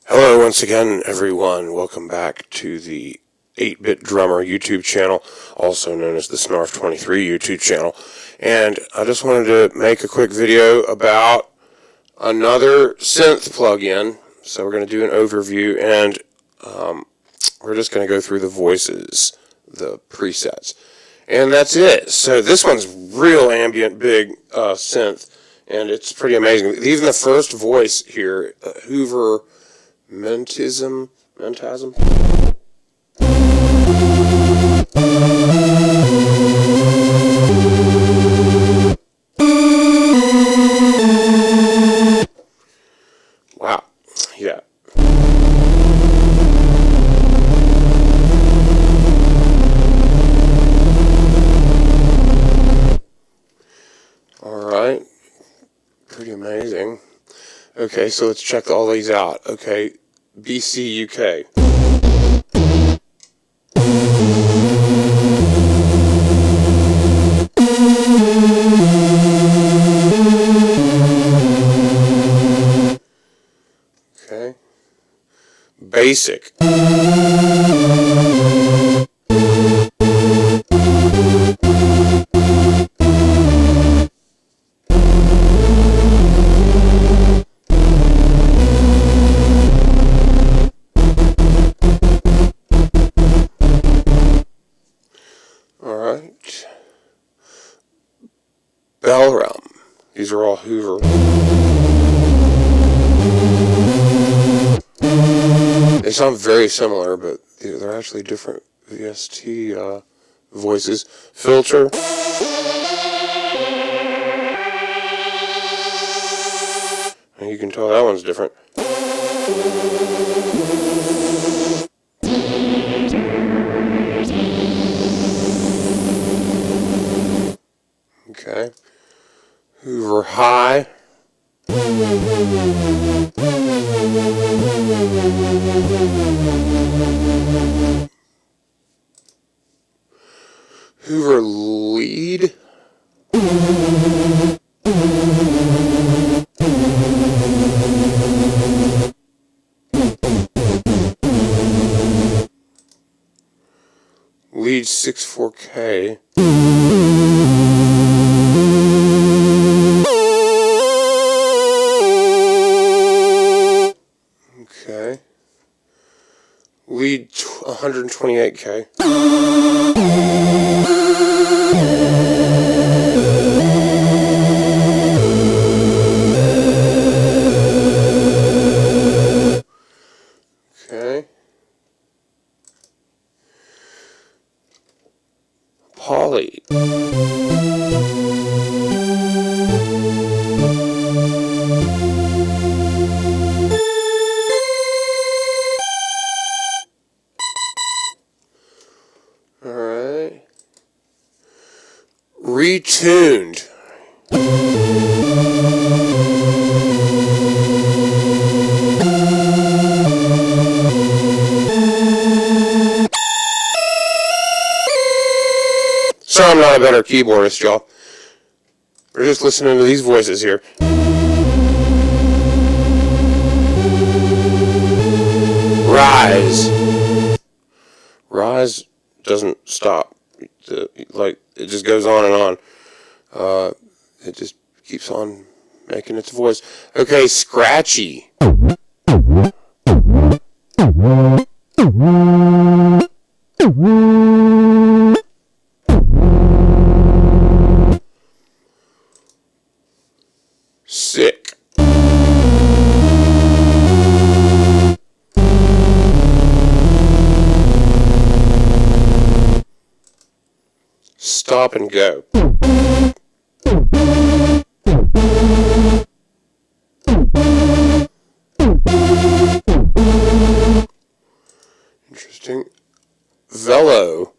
Hello once again, everyone. Welcome back to the 8-Bit Drummer YouTube channel, also known as the Snarf23 YouTube channel. And I just wanted to make a quick video about another synth plugin. So we're going to do an overview, and we're just going to go through the voices, the presets. And that's it. So this one's real ambient, big synth, and it's pretty amazing. Even the first voice here, Hoover Mentism. Wow. Yeah. Alright. Pretty amazing. Okay, so let's check all these out. Okay, BC UK. Okay. Basic. Alright. Bellrum. These are all Hoover. They sound very similar, but they're actually different VST voices. Filter. And you can tell that one's different. Okay. Hoover High. Hoover Lead. Lead 64K. Okay. Lead 128K. Okay. Poly. Alright. Retuned. Sorry I'm not a better keyboardist, y'all. We're just listening to these voices here. Rise. Rise doesn't stop. It just goes on and on. It just keeps on making its voice. Okay, Scratchy. Sick. Stop and go. Interesting. Velo.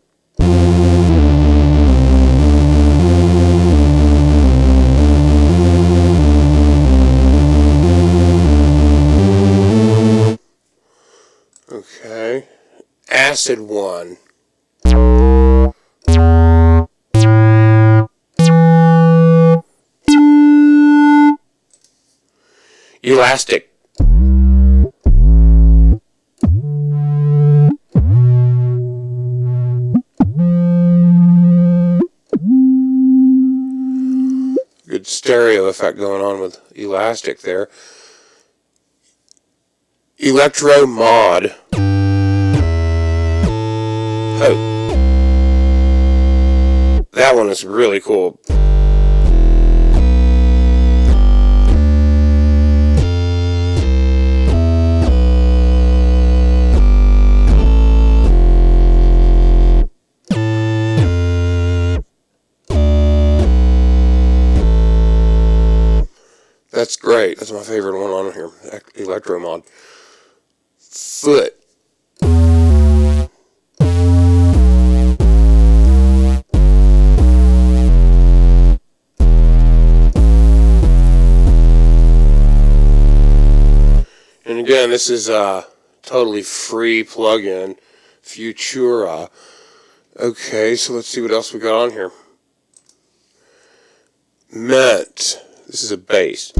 Okay. Acid One. Elastic. stereo effect going on with elastic there. Electro Mod. Oh, that one is really cool. That's great. That's my favorite one on here. Electro Mod. Foot. And again, this is a totally free plugin, Phutura. Okay, so let's see what else we got on here. Mint. This is a bass.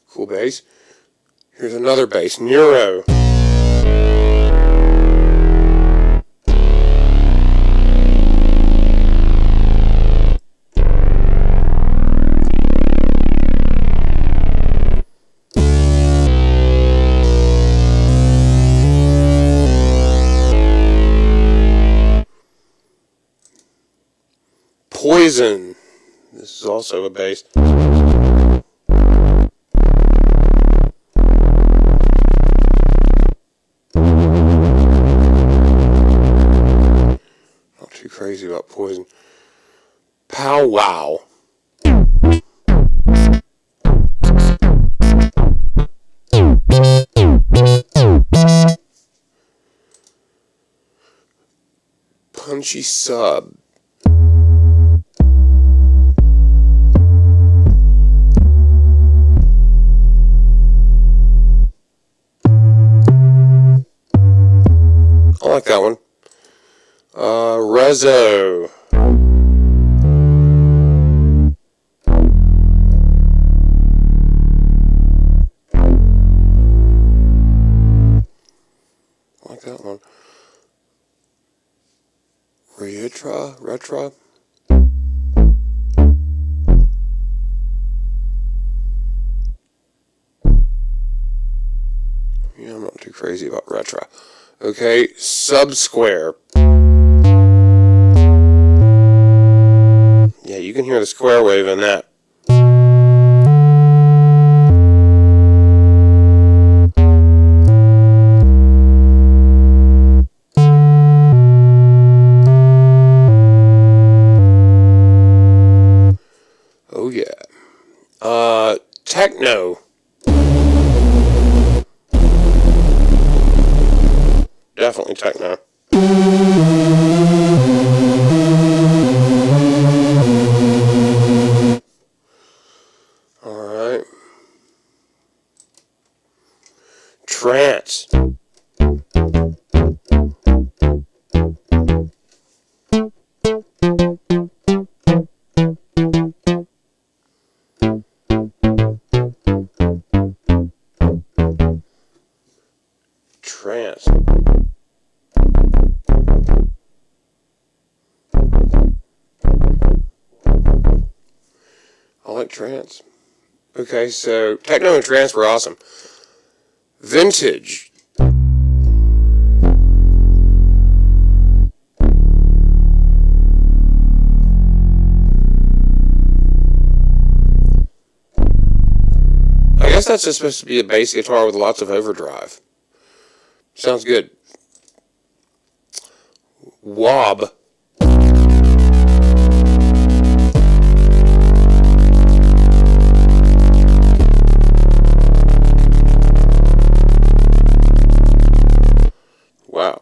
Cool bass. Here's another bass, Neuro. Poison. This is also a bass. Not too crazy about Poison. Pow Wow. Punchy Sub. I like that one. Rezo. I like that one. Retra. Yeah, I'm not too crazy about Retra. Okay, Sub-Square. Yeah, you can hear the square wave in that. Oh yeah. Techno. Definitely techno. Alright. Trance. Trance. I like trance. Okay, so techno and trance were awesome. Vintage. I guess that's just supposed to be a bass guitar with lots of overdrive. Sounds good. Wob. Wow.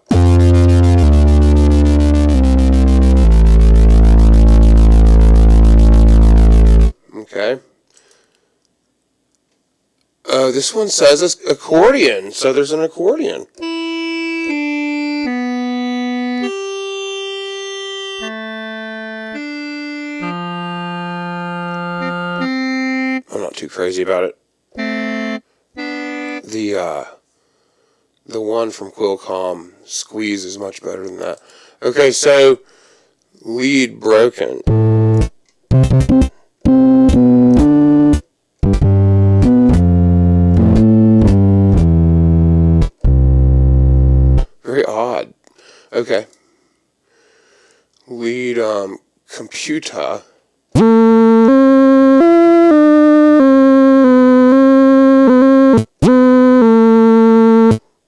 Okay. This one says accordion, so there's an accordion. I'm not too crazy about it. the one from Qualcomm squeeze is much better than that. Okay, so lead broken. Very odd. Okay. Lead computer.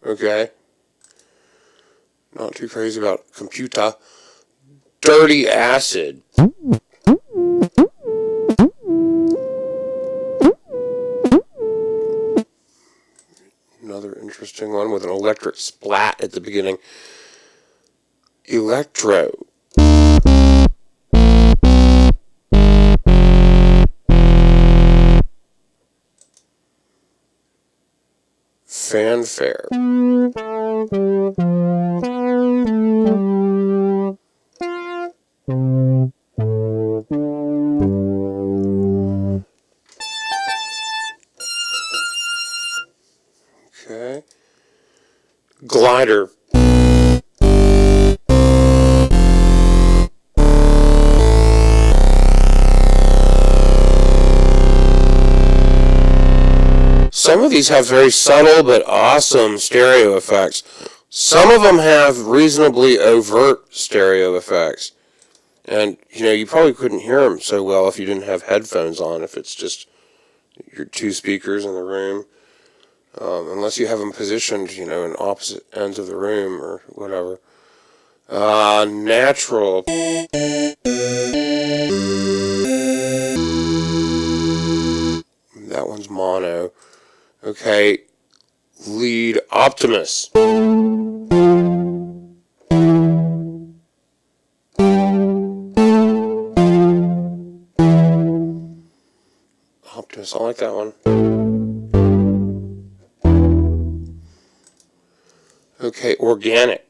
Okay. Not too crazy about computer. Dirty acid. Another interesting one with an electric splat at the beginning. Electro. Fanfare. Okay. Glider. Some of these have very subtle but awesome stereo effects. Some of them have reasonably overt stereo effects. And, you probably couldn't hear them so well if you didn't have headphones on, if it's just your two speakers in the room. Unless you have them positioned, in opposite ends of the room or whatever. Natural. That one's mono. Okay, lead Optimus. Optimus, I like that one. Okay, organic.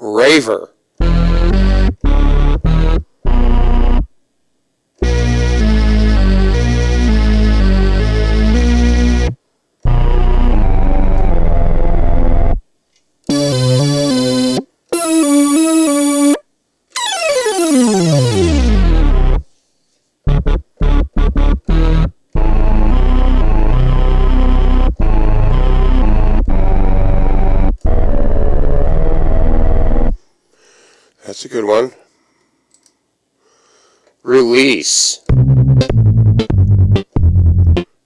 Raver. That's a good one. Release.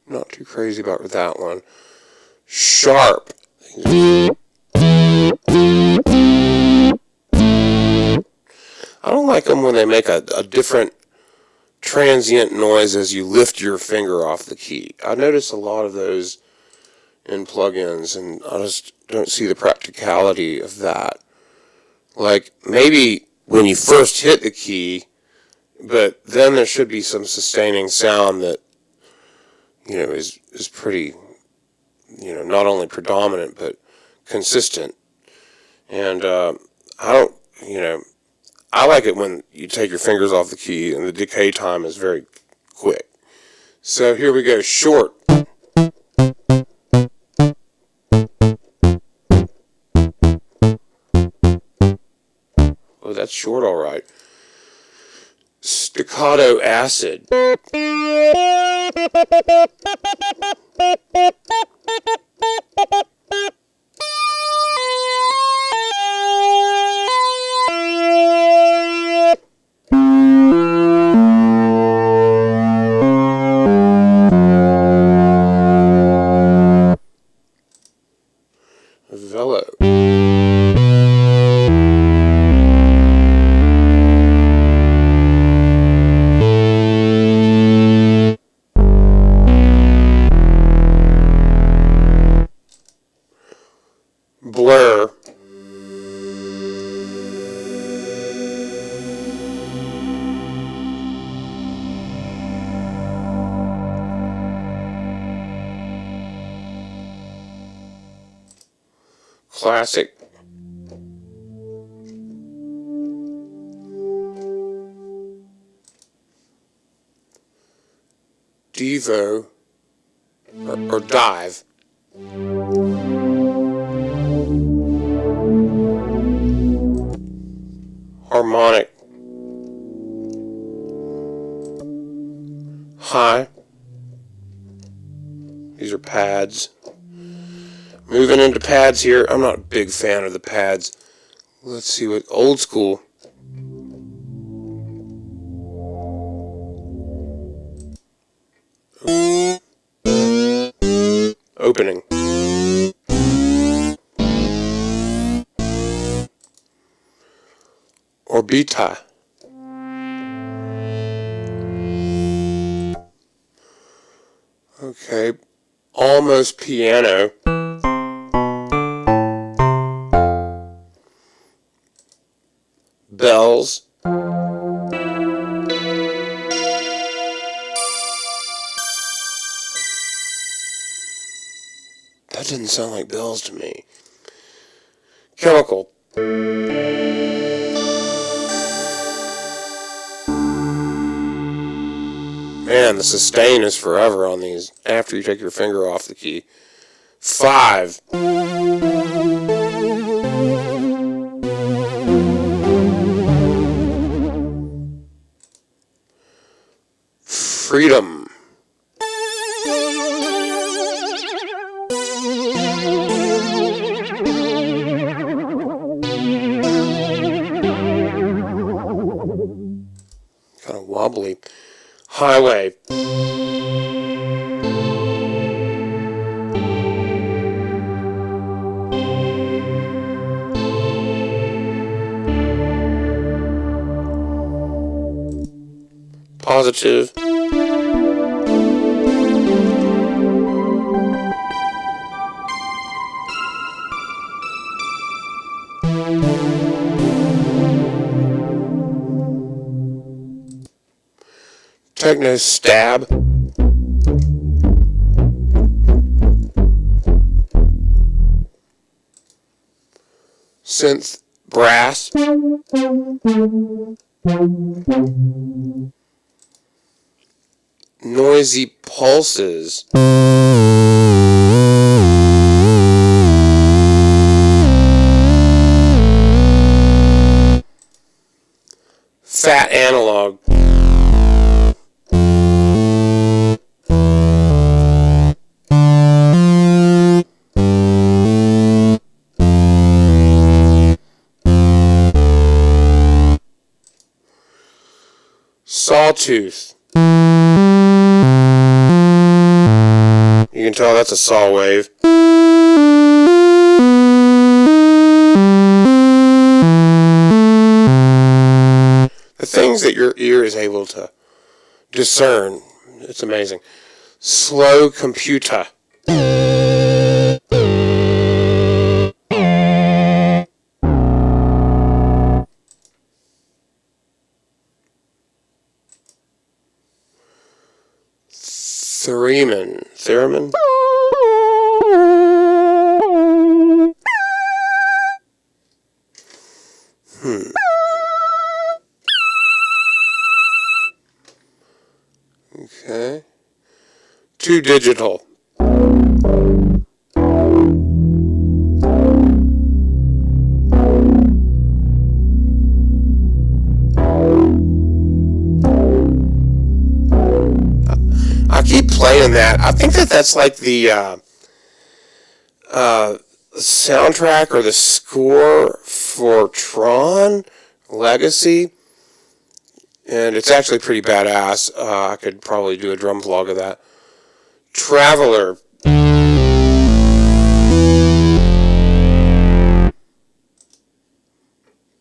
Not too crazy about that one. Sharp. I don't like them when they make a different transient noise as you lift your finger off the key. I notice a lot of those in plugins, and I just don't see the practicality of that. Like, maybe when you first hit the key, but then there should be some sustaining sound that, is pretty, not only predominant, but consistent. And I like it when you take your fingers off the key and the decay time is very quick. So here we go, short. Oh, that's short, all right. Staccato acid. Velo. classic. Devo, or dive. Harmonic. High. These are pads. Moving into pads here. I'm not a big fan of the pads. Let's see what old school. Opening. Orbita. Okay. Almost piano. Bells. That didn't sound like bells to me. Chemical. Man, the sustain is forever on these after you take your finger off the key. 5. Freedom. Kind of wobbly. Highway. Positive. Techno stab. Synth brass. Noisy pulses. Fat analog. Sawtooth. You can tell that's a saw wave. The things that your ear is able to discern, it's amazing. Slow computer. Theremin. Okay. Too digital. I keep playing that. I think that's like the soundtrack or the score for Tron Legacy. And it's actually pretty badass. I could probably do a drum vlog of that. Traveler.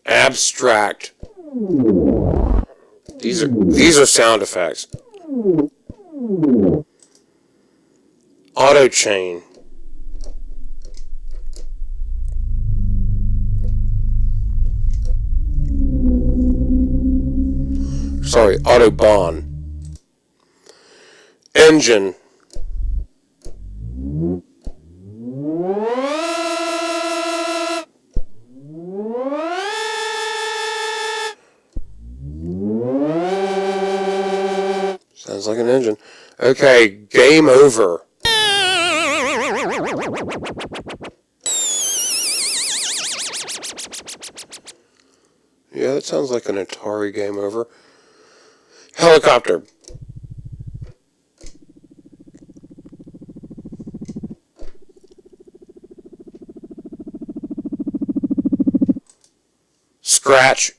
Abstract. These are sound effects. Auto chain. Sorry, Autobahn. Engine. Okay, game over. Yeah, that sounds like an Atari game over. Helicopter. Scratch.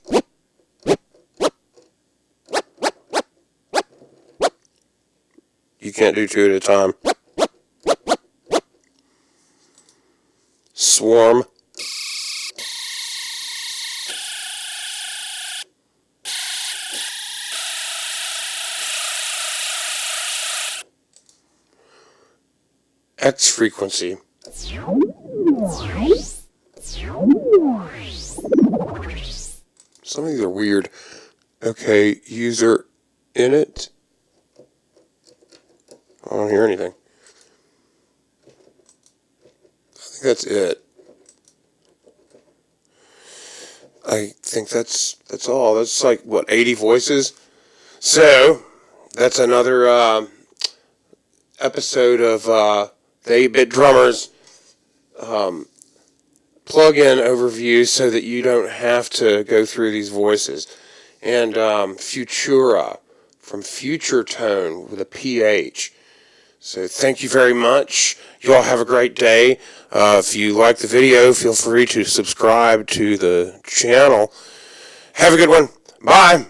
You can't do two at a time. Swarm. X frequency. Some of these are weird. Okay, user init. I don't hear anything. I think that's it. I think that's all. That's like, what, 80 voices? So, that's another episode of the 8-Bit Drummers plug-in overview so that you don't have to go through these voices. And Phutura from Future Tone with a PH. So thank you very much. You all have a great day. If you like the video, feel free to subscribe to the channel. Have a good one. Bye.